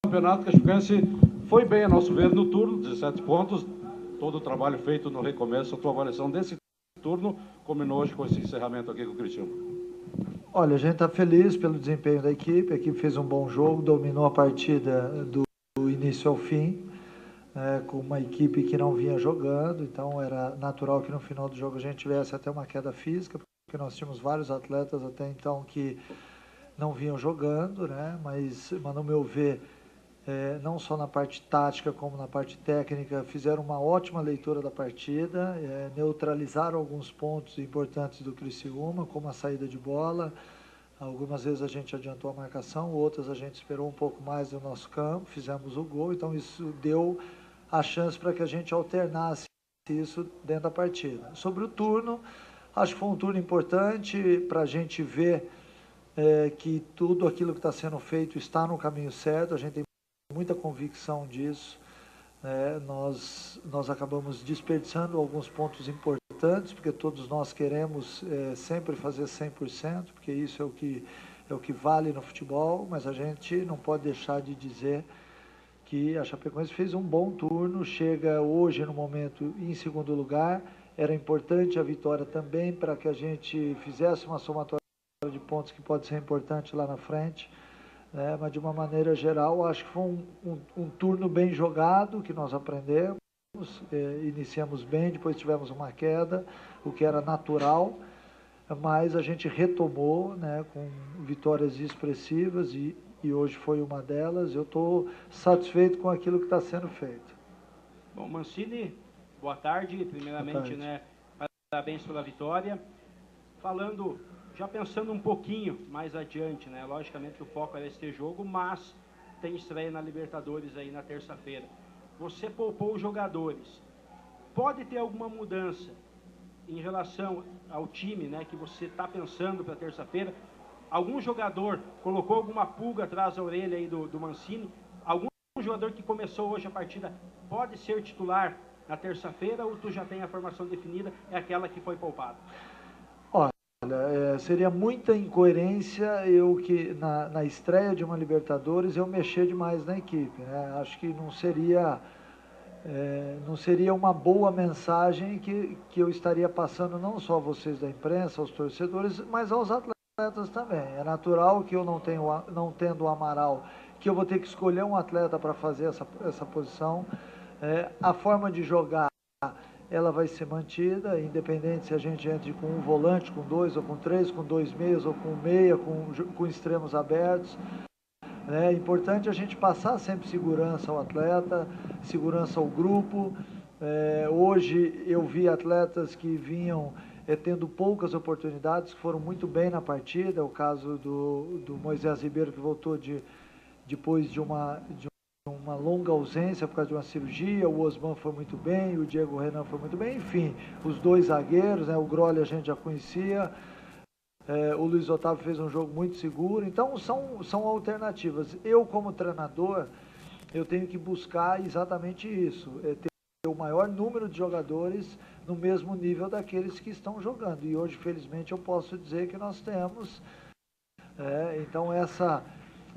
campeonato, Cachoeirense foi bem, a nosso ver, no turno, 17 pontos, todo o trabalho feito no recomeço. A tua avaliação desse turno combinou hoje com esse encerramento aqui com o Criciúma. Olha, a gente está feliz pelo desempenho da equipe. A equipe fez um bom jogo, dominou a partida do início ao fim, com uma equipe que não vinha jogando, então era natural que no final do jogo a gente tivesse até uma queda física, porque nós tínhamos vários atletas até então que não vinham jogando, né? Mas no meu ver, não só na parte tática como na parte técnica, fizeram uma ótima leitura da partida, neutralizaram alguns pontos importantes do Criciúma, como a saída de bola. Algumas vezes a gente adiantou a marcação, outras a gente esperou um pouco mais no nosso campo, fizemos o gol, então isso deu a chance para que a gente alternasse isso dentro da partida. Sobre o turno, acho que foi um turno importante para a gente ver que tudo aquilo que está sendo feito está no caminho certo, a gente tem muita convicção disso. Nós acabamos desperdiçando alguns pontos importantes, porque todos nós queremos sempre fazer 100%, porque isso é o que vale no futebol, mas a gente não pode deixar de dizer que a Chapecoense fez um bom turno, chega hoje no momento em segundo lugar. Era importante a vitória também para que a gente fizesse uma somatória de pontos que pode ser importante lá na frente. Mas de uma maneira geral, acho que foi um turno bem jogado, que nós aprendemos, iniciamos bem, depois tivemos uma queda, o que era natural, mas a gente retomou, né, com vitórias expressivas e hoje foi uma delas. Eu estou satisfeito com aquilo que está sendo feito. Bom, Mancini, boa tarde, primeiramente, boa tarde. Né, parabéns pela vitória. Falando, já pensando um pouquinho mais adiante, né? Logicamente o foco era este jogo, mas tem estreia na Libertadores aí na terça-feira. Você poupou os jogadores. Pode ter alguma mudança em relação ao time, né, que você está pensando para terça-feira? Algum jogador colocou alguma pulga atrás da orelha aí do Mancini? Algum jogador que começou hoje a partida pode ser titular na terça-feira, ou tu já tem a formação definida, é aquela que foi poupada? Seria muita incoerência eu que na estreia de uma Libertadores eu mexer demais na equipe, né? Acho que não seria uma boa mensagem que eu estaria passando não só a vocês da imprensa, aos torcedores, mas aos atletas também. É natural que eu não tendo o Amaral, que eu vou ter que escolher um atleta para fazer essa posição. A forma de jogar, ela vai ser mantida, independente se a gente entre com um volante, com dois, ou com três, com dois meias, ou com meia, com extremos abertos. É importante a gente passar sempre segurança ao atleta, segurança ao grupo. Hoje eu vi atletas que vinham tendo poucas oportunidades, que foram muito bem na partida. É o caso do Moisés Ribeiro, que voltou depois de uma longa ausência por causa de uma cirurgia. O Osman foi muito bem, o Diego Renan foi muito bem, enfim, os dois zagueiros, né, o Grolli a gente já conhecia, o Luiz Otávio fez um jogo muito seguro. Então são alternativas. Eu, como treinador, eu tenho que buscar exatamente isso, ter o maior número de jogadores no mesmo nível daqueles que estão jogando, e hoje felizmente eu posso dizer que nós temos. Então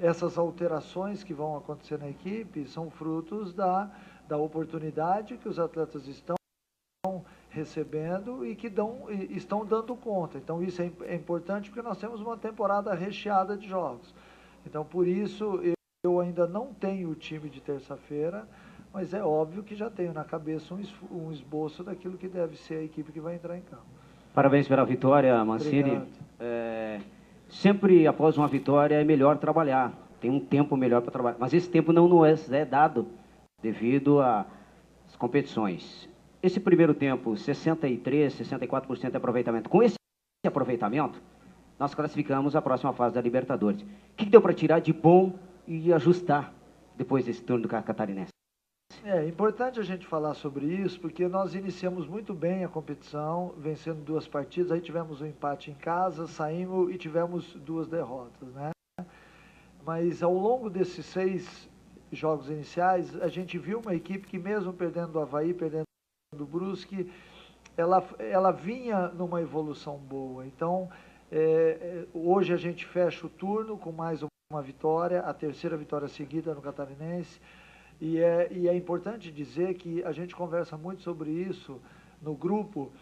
essas alterações que vão acontecer na equipe são frutos da oportunidade que os atletas estão recebendo e que estão dando conta. Então isso é importante, porque nós temos uma temporada recheada de jogos. Então por isso eu ainda não tenho o time de terça-feira, mas é óbvio que já tenho na cabeça um esboço daquilo que deve ser a equipe que vai entrar em campo. Parabéns pela vitória, Mancini. Sempre após uma vitória é melhor trabalhar, tem um tempo melhor para trabalhar, mas esse tempo não nos é dado devido às competições. Esse primeiro tempo, 63%, 64% de aproveitamento. Com esse aproveitamento, nós classificamos a próxima fase da Libertadores. O que deu para tirar de bom e ajustar depois desse turno do catarinense? É importante a gente falar sobre isso, porque nós iniciamos muito bem a competição, vencendo 2 partidas, aí tivemos um empate em casa, saímos e tivemos 2 derrotas, né? Mas ao longo desses 6 jogos iniciais, a gente viu uma equipe que, mesmo perdendo do Avaí, perdendo do Brusque, ela vinha numa evolução boa. Então, hoje a gente fecha o turno com mais uma vitória, a terceira vitória seguida no Catarinense, e é importante dizer que a gente conversa muito sobre isso no grupo,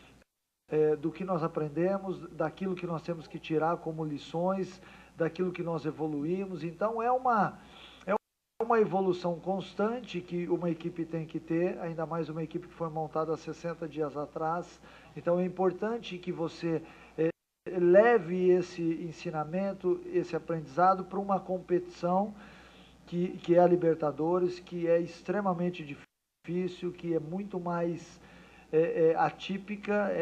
do que nós aprendemos, daquilo que nós temos que tirar como lições, daquilo que nós evoluímos. Então é uma evolução constante que uma equipe tem que ter, ainda mais uma equipe que foi montada há 60 dias atrás. Então é importante que você leve esse ensinamento, esse aprendizado para uma competição que é a Libertadores, que é extremamente difícil, que é muito mais atípica.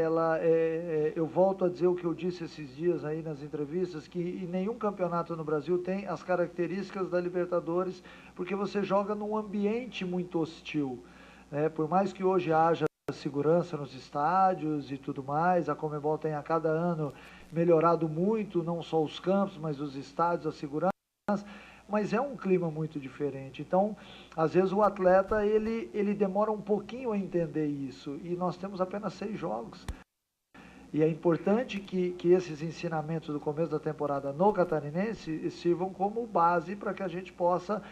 Eu volto a dizer o que eu disse esses dias aí nas entrevistas, que em nenhum campeonato no Brasil tem as características da Libertadores, porque você joga num ambiente muito hostil, né? Por mais que hoje haja segurança nos estádios e tudo mais, a Conmebol tem a cada ano melhorado muito, não só os campos, mas os estádios, a segurança, mas é um clima muito diferente. Então, às vezes o atleta, ele demora um pouquinho a entender isso, e nós temos apenas 6 jogos. E é importante que esses ensinamentos do começo da temporada no Catarinense sirvam como base para que a gente possa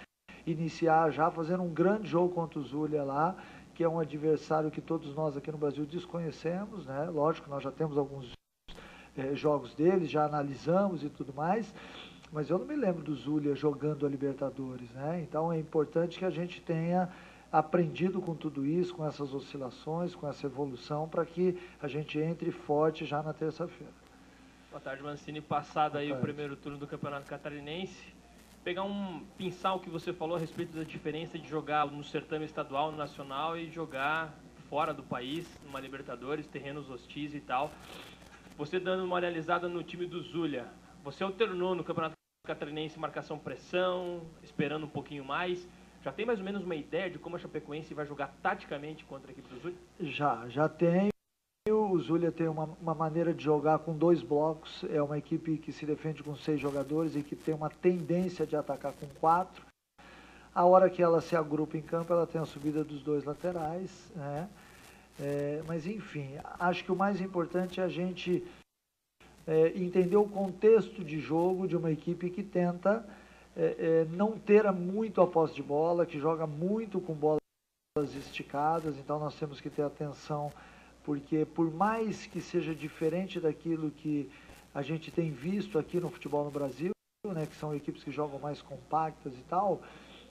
iniciar já fazendo um grande jogo contra o Zulia lá, que é um adversário que todos nós aqui no Brasil desconhecemos, né? Lógico, nós já temos alguns jogos deles, já analisamos e tudo mais, mas eu não me lembro do Zulia jogando a Libertadores, né? Então é importante que a gente tenha aprendido com tudo isso, com essas oscilações, com essa evolução, para que a gente entre forte já na terça-feira. Boa tarde, Mancini. Passado aí o primeiro turno do Campeonato Catarinense, pensar o que você falou a respeito da diferença de jogar no certame estadual, no nacional, e jogar fora do país, numa Libertadores, terrenos hostis e tal. Você dando uma analisada no time do Zulia, você alternou no Campeonato Catarinense marcação-pressão, esperando um pouquinho mais. Já tem mais ou menos uma ideia de como a Chapecoense vai jogar taticamente contra a equipe do Zulia? Já tenho. O Zulia tem uma maneira de jogar com 2 blocos. É uma equipe que se defende com 6 jogadores e que tem uma tendência de atacar com 4. A hora que ela se agrupa em campo, ela tem a subida dos 2 laterais, né? Mas, enfim, acho que o mais importante é a gente entender o contexto de jogo de uma equipe que tenta não ter muito a posse de bola, que joga muito com bolas esticadas. Então nós temos que ter atenção, porque por mais que seja diferente daquilo que a gente tem visto aqui no futebol no Brasil, né, que são equipes que jogam mais compactas e tal,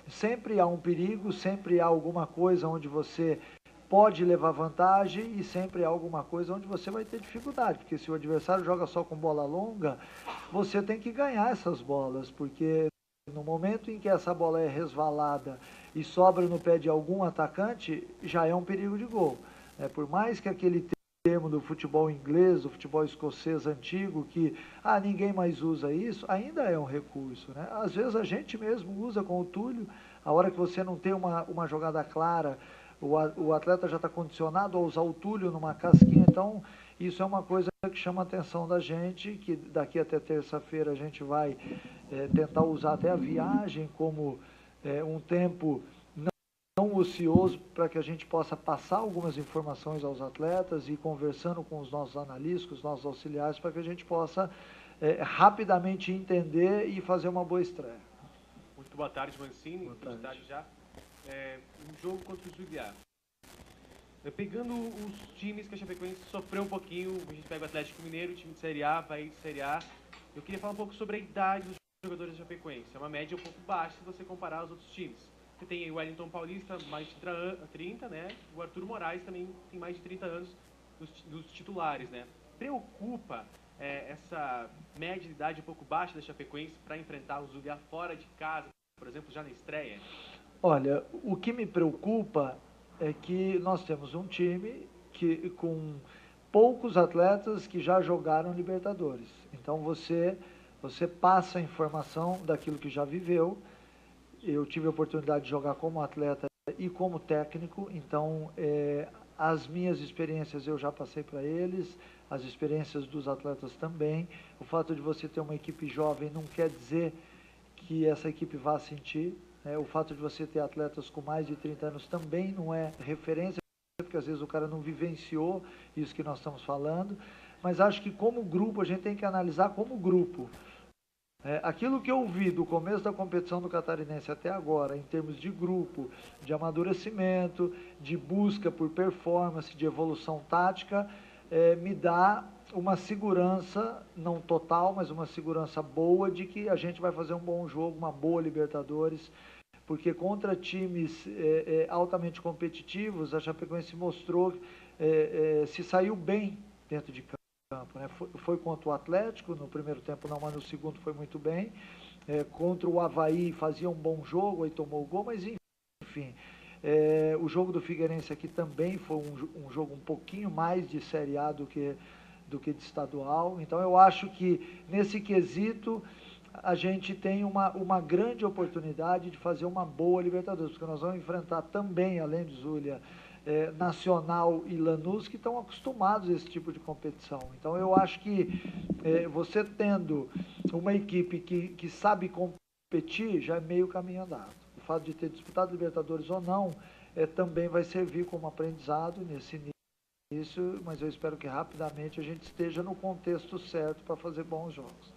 sempre há um perigo, sempre há alguma coisa onde você pode levar vantagem e sempre há alguma coisa onde você vai ter dificuldade, porque se o adversário joga só com bola longa, você tem que ganhar essas bolas, porque no momento em que essa bola é resvalada e sobra no pé de algum atacante, já é um perigo de gol. Por mais que aquele termo do futebol inglês, do futebol escocês antigo, que ninguém mais usa isso, ainda é um recurso, né? Às vezes a gente mesmo usa com o Túlio, a hora que você não tem uma jogada clara, o atleta já está condicionado a usar o Túlio numa casquinha. Então isso é uma coisa que chama a atenção da gente, que daqui até terça-feira a gente vai tentar usar até a viagem como um tempo não ocioso, para que a gente possa passar algumas informações aos atletas e conversando com os nossos analistas, com os nossos auxiliares, para que a gente possa rapidamente entender e fazer uma boa estreia. Muito boa tarde, Mancini. Boa tarde. Já. Um jogo contra o Zulia. Pegando os times que a Chapecoense sofreu um pouquinho, a gente pega o Atlético Mineiro, o time de Série A, vai de Série A. Eu queria falar um pouco sobre a idade dos jogadores da Chapecoense. É uma média um pouco baixa se você comparar aos outros times. Você tem o Wellington Paulista, mais de 30, né? O Arthur Moraes também tem mais de 30 anos dos titulares, né? Preocupa essa média de idade um pouco baixa da Chapecoense para enfrentar o Zulia fora de casa, por exemplo, já na estreia? Olha, o que me preocupa é que nós temos um time com poucos atletas que já jogaram Libertadores. Então você passa a informação daquilo que já viveu. Eu tive a oportunidade de jogar como atleta e como técnico, então as minhas experiências eu já passei para eles, as experiências dos atletas também. O fato de você ter uma equipe jovem não quer dizer que essa equipe vá sentir. O fato de você ter atletas com mais de 30 anos também não é referência, porque às vezes o cara não vivenciou isso que nós estamos falando. Mas acho que como grupo, a gente tem que analisar como grupo. Aquilo que eu vi do começo da competição do Catarinense até agora, em termos de grupo, de amadurecimento, de busca por performance, de evolução tática, me dá uma segurança, não total, mas uma segurança boa de que a gente vai fazer um bom jogo, uma boa Libertadores, porque contra times altamente competitivos, a Chapecoense mostrou, se saiu bem dentro de campo. Né? Foi contra o Atlético, no primeiro tempo não, mas no segundo foi muito bem. Contra o Avaí fazia um bom jogo, aí tomou o gol, mas enfim. O jogo do Figueirense aqui também foi um jogo um pouquinho mais de Série A do que de estadual. Então eu acho que nesse quesito a gente tem uma grande oportunidade de fazer uma boa Libertadores, porque nós vamos enfrentar também, além de Zulia, Nacional e Lanús, que estão acostumados a esse tipo de competição. Então eu acho que você tendo uma equipe que sabe competir, já é meio caminho andado. O fato de ter disputado Libertadores ou não, também vai servir como aprendizado nesse início, mas eu espero que rapidamente a gente esteja no contexto certo para fazer bons jogos.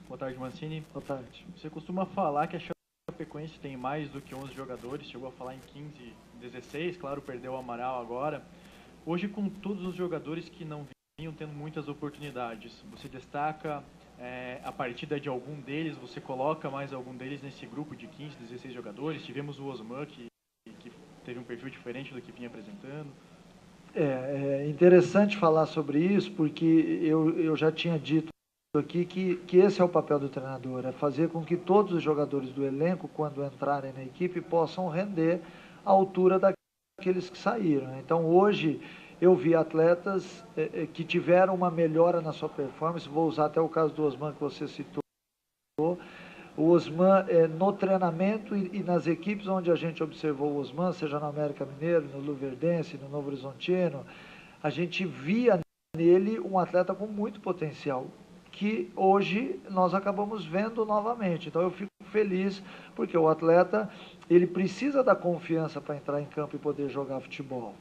Boa tarde, Mancini. Boa tarde. Você costuma falar que a Chapecoense tem mais do que 11 jogadores, chegou a falar em 15, 16, claro, perdeu o Amaral agora. Hoje, com todos os jogadores que não vinham tendo muitas oportunidades, você destaca a partida de algum deles, você coloca mais algum deles nesse grupo de 15, 16 jogadores? Tivemos o Osman, que teve um perfil diferente do que vinha apresentando. É interessante falar sobre isso, porque eu já tinha dito aqui que esse é o papel do treinador, é fazer com que todos os jogadores do elenco, quando entrarem na equipe, possam render à altura daqueles que saíram. Então hoje eu vi atletas que tiveram uma melhora na sua performance, vou usar até o caso do Osman que você citou. O Osman, no treinamento e nas equipes onde a gente observou o Osman, seja no América Mineiro, no Luverdense, no Novo Horizontino, a gente via nele um atleta com muito potencial, que hoje nós acabamos vendo novamente. Então eu fico feliz, porque o atleta, ele precisa da confiança para entrar em campo e poder jogar futebol.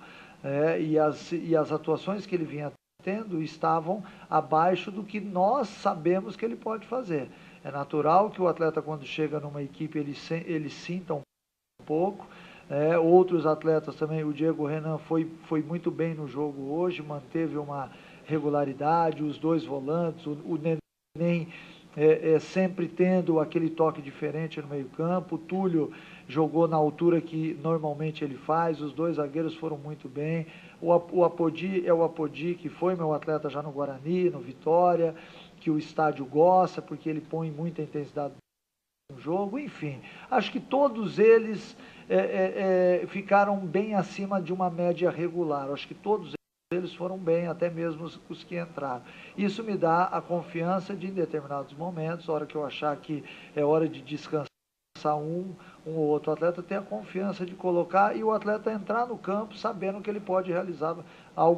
E as atuações que ele vinha tendo estavam abaixo do que nós sabemos que ele pode fazer. É natural que o atleta, quando chega numa equipe, ele sinta um pouco. Outros atletas também, o Diego Renan foi muito bem no jogo hoje, manteve uma regularidade, os dois volantes, o Neném sempre tendo aquele toque diferente no meio campo, o Túlio jogou na altura que normalmente ele faz, os dois zagueiros foram muito bem, o Apodi é o Apodi, que foi meu atleta já no Guarani, no Vitória, que o estádio gosta, porque ele põe muita intensidade no jogo, enfim, acho que todos eles ficaram bem acima de uma média regular, acho que todos eles foram bem, até mesmo os que entraram. Isso me dá a confiança de, em determinados momentos, a hora que eu achar que é hora de descansar um ou outro atleta, ter a confiança de colocar e o atleta entrar no campo sabendo que ele pode realizar algo